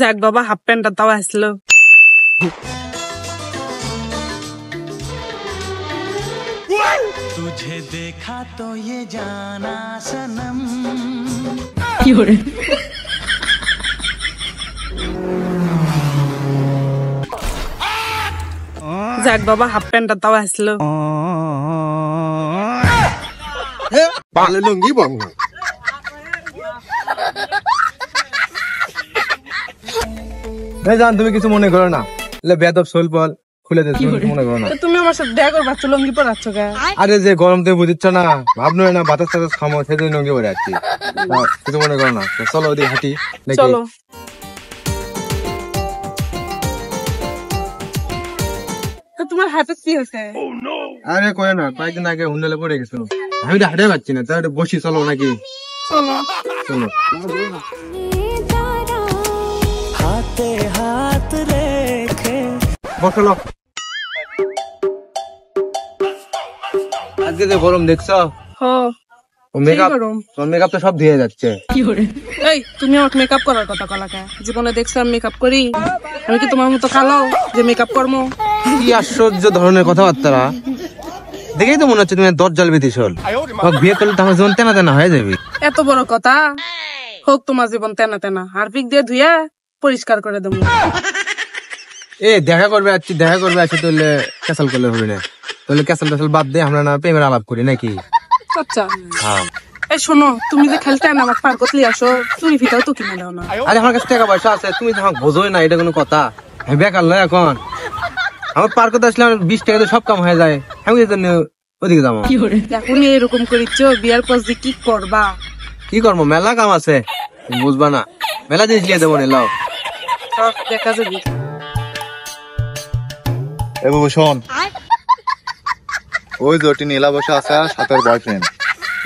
যাক বাবা, হাফ প্যান্টটা তাও আসলো। तुझे देखा तो ये जाना सनम। যাক বাবা, হাফ প্যান্টটা তাও আসলো। পালে লুঙ্গি বঙ্গ জান, তুমি কিছু মনে করো না। বেদব সোল বল খুলে দে, তুমি কিছু মনে করো না। তুমি আমার সাথে দেখা করবা, লুঙ্গি পরাচ্ছ কে? আরে যে গরম তুমি বুঝিচ্ছ না, ভাবনো না বাতাস টাতাস খামো, সেই জন্য লুঙ্গি পরে আছি। কিছু মনে করো না, চলো ওদিকে হাঁটি। চলো। তোমার হাতে কি হয়েছে? আরে কয়ে না, কয়েকদিন আগে হুন্ডালে পড়ে গেছিল, আমি তো হাঁটে পাচ্ছি না, তাহলে বসি, চলো নাকি? চলো চলো हाथे हाथ रेखे বসলো। আজকে যে গরম দেখছো, মেকআপ তোর মেকআপ তো সব ধুয়ে যাচ্ছে। এই তুমি আমাকে মেকআপ করার কথা কলা কে? জীবনে দেখছো আমি মেকআপ করি? আমি কি তোমার মতো কালো যে মেকআপ করবো? কি আশ্চর্য ধরনের কথাবার্তা, দেখেই তো মনে হচ্ছে তুমি দরজাল বেতিসল। বিয়ে করলে তো আমার জীবন তেনা তেনা হয়ে যাবে। এত বড় কথা হোক, তোমার জীবন তেনা তেনা হারপিক দিয়ে ধুয়ে পরিষ্কার করে দেবো। এ দেখা করবে আসছি, দেখা করবে আসছি, তাহলে ক্যাসাল করলে হবে না? তাহলে ক্যাসাল ট্যাসাল বাদ দিয়ে আমরা না প্রেমের আলাপ করি নাকি? আচ্ছা হ্যাঁ। এই শোনো, তুমি যে খেলতে না আমার পার করতে আসো, তুমি ভিটাও তো কিনে দাও না। আরে আমার কাছে টাকা পয়সা আছে, তুমি তো আমাকে বোঝোই না, এটা কোনো কথা? আমি বেকার নয় এখন, আমার পার করতে আসলে আমার 20 টাকা সব কাম হয়ে যায়, আমি এই জন্য ওদিকে যাবো। এখন এরকম করিচ্ছ, বিয়ার পর যে কি করবা? কি করবো, মেলা কাম আছে, তুমি বুঝবা না, মেলা জিনিস নিয়ে দেবো না, লাও দেখা যাবে। এ বাবু শোন, ওই যে ওটি নীলা বসে আছে, সাথে ওর বয়ফ্রেন্ড।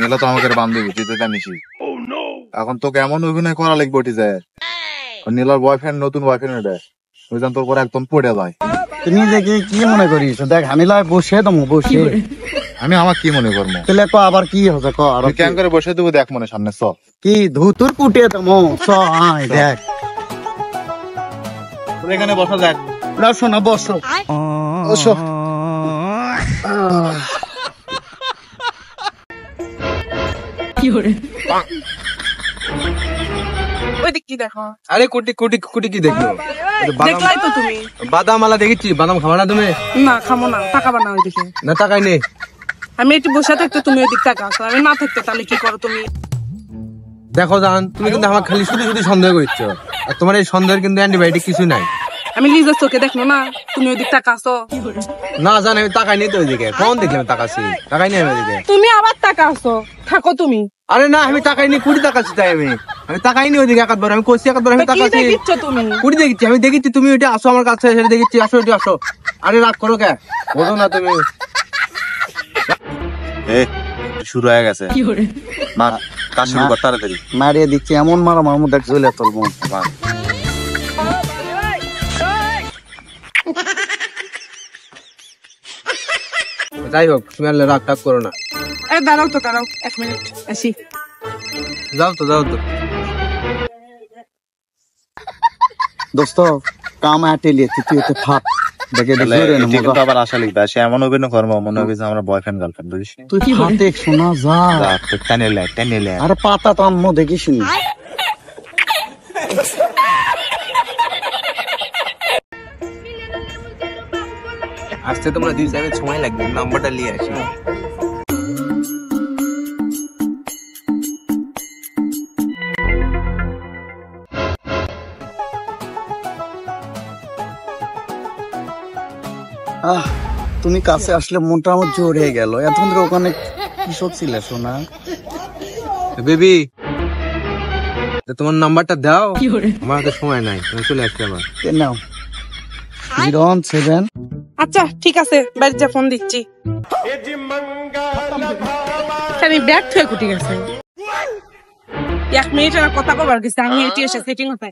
নীলা তো আমাকে বান্ধবী, তুই তো জানিসই। এখন তোকে এমন অভিনয় করা লাগবে ওটি যায়, নীলার বয়ফ্রেন্ড, নতুন বয়ফ্রেন্ড এটা, ওই জন্য তোর পরে একদম পড়ে যায়। তুমি দেখি কি মনে করিস? দেখ আমি লাই বসে দেবো, বসে আমি আমার কি মনে করবো? তাহলে ক আবার কি হচ্ছে, ক আর কেন করে বসে দেবো, দেখ মনে সামনে চ। কি ধুতুর কুটে দেবো, চ আয় দেখ। এখানে বসা দেখ, শোনা বসো বসো। ওই দিক কি দেখো? আরে কুটি কুটি কুটি কি দেখলো? দেখলাই তো তুমি। বাদাম আলা দেখেছি, বাদাম খাবা না তুমি? না খামো না, তাকাবা না ওইদিকে। না তাকাই নেই, আমি একটু বসে থাকতে তুমি ওই দিক তাকাও, আমি না থাকতে তাহলে কি করো তুমি? দেখো জান, তুমি কিন্তু আমার খালি শুধু শুধু সন্দেহ করছো, আর তোমার এই সন্দেহের কিন্তু অ্যান্টিবায়োটিক কিছু নাই। আমি নিজের চোখে দেখলো না, তুমি ওই দিক তাকাছো। না জান, আমি তাকাই নেই তো ওইদিকে, কখন দেখলে আমি তাকাছি? তাকাই নেই আমি ওইদিকে। তুমি আবার তাকাছো, থাকো তুমি। আরে না, আমি তাকাইনি, কুড়ি তাকাচ্ছি, তাই আমি তাকাইনি ওইদিকে একবার, আমি কইছি একবার আমি কি তাকাচ্ছি। দেখছো তুমি? কুড়ি দেখেছি, আমি দেখেছি, তুমি ওইটা আসো আমার কাছে, সেটা দেখেছি, আসো ওইটা আসো। আরে রাগ করো কে, বলো না তুমি। শুরু হয়ে গেছে, মার কাজ শুরু কর তাড়াতাড়ি। মারিয়ে দিচ্ছি, এমন মারা মামু দেখ চলে তুলবো। যাই হোক, তুমি আর রাগ টাগ করো না। দাঁড়াও তো, দাঁড়াও 1 মিনিট আসি। যাও তো, যাও তো। দোস্ত কাম আটে লিয়েছি, তুই এতে ফাট দেখে আবার আশা লিখবে, সে এমন অভিনয় কর্ম মনে হবে যে আমরা বয়ফ্রেন্ড গার্লফ্রেন্ড, বুঝিস? তুই ফাটে শোনা যা। টেনে আরে পাতা তো আম্মু দেখিস নি। আসতে তোমরা 2 সেকেন্ড সময় লাগবে, নাম্বারটা নিয়ে আসি। তুমি কাছে আসলে মনটা আমার জোর হয়ে গেল। এতক্ষণ ধরে ওখানে কিসব ছিল শোনা? বেবি, তোমার নাম্বারটা দাও, আমার হাতে সময় নাই, আমি চলে আসছি আবার। নাও 017। আচ্ছা ঠিক আছে, বাড়ি যা ফোন দিচ্ছি। আমি ব্যাগ থেকে কুটি গেছে, 1 মিনিট আর কথা বলবার গেছে, আমি এটি এসে সেটিং হতে।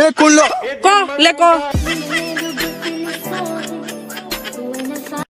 এ করলো লেখো